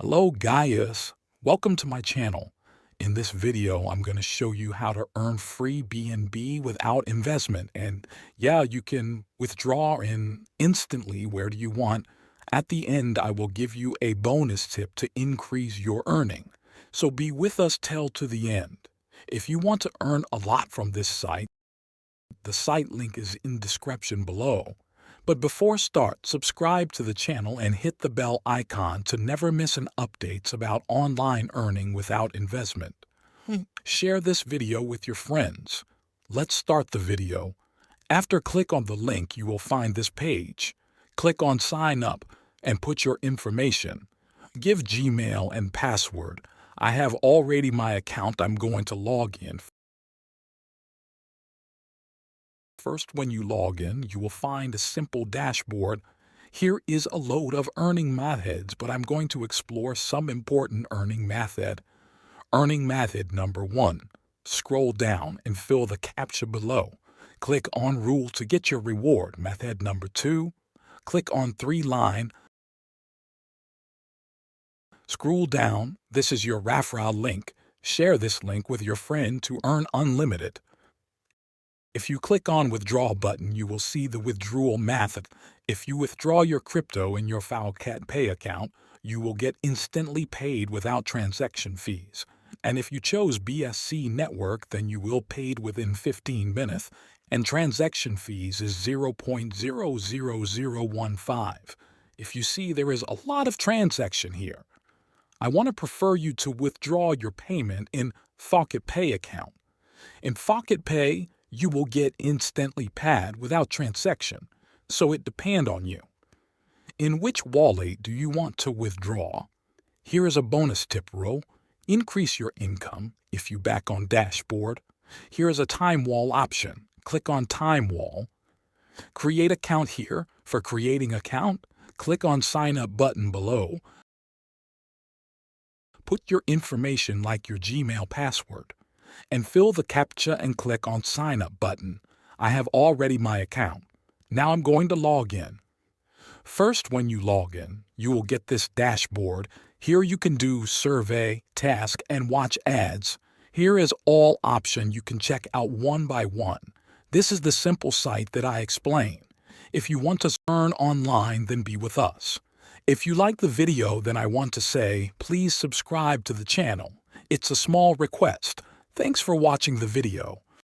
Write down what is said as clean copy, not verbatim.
Hello guys, welcome to my channel. In this video, I'm going to show you how to earn free BNB without investment. And yeah, you can withdraw in instantly where do you want. At the end, I will give you a bonus tip to increase your earning. So be with us till to the end. If you want to earn a lot from this site, the site link is in description below. But before start, subscribe to the channel and hit the bell icon to never miss an updates about online earning without investment. Share this video with your friends. Let's start the video. After click on the link, you will find this page. Click on sign up and put your information. Give Gmail and password. I have already my account. I'm going to log in. First, when you log in, you will find a simple dashboard. Here is a load of earning methods, but I'm going to explore some important earning method. Earning method number 1. Scroll down and fill the captcha below. Click on Rule to get your reward. Method number 2. Click on 3-line. Scroll down. This is your referral link. Share this link with your friend to earn unlimited. If you click on Withdraw button, you will see the withdrawal method. If you withdraw your crypto in your autofacut pay account, you will get instantly paid without transaction fees. And if you chose BSC network, then you will paid within 15 minutes, and transaction fees is 0.00015. If you see, there is a lot of transaction here. I want to prefer you to withdraw your payment in autofacut pay account. In autofacut pay, you will get instantly paid without transaction, so it depends on you. In which wallet do you want to withdraw? Here is a bonus tip rule. Increase your income if you back on dashboard. Here is a time wall option. Click on time wall. Create account here. For creating account, click on sign up button below. Put your information like your Gmail password and fill the captcha and click on sign up button. I have already my account. Now I'm going to log in. First, when you log in, you will get this dashboard. Here you can do survey, task, and watch ads. Here is all option you can check out one by one. This is the simple site that I explain. If you want to earn online, then be with us. If you like the video, then I want to say, please subscribe to the channel. It's a small request. Thanks for watching the video.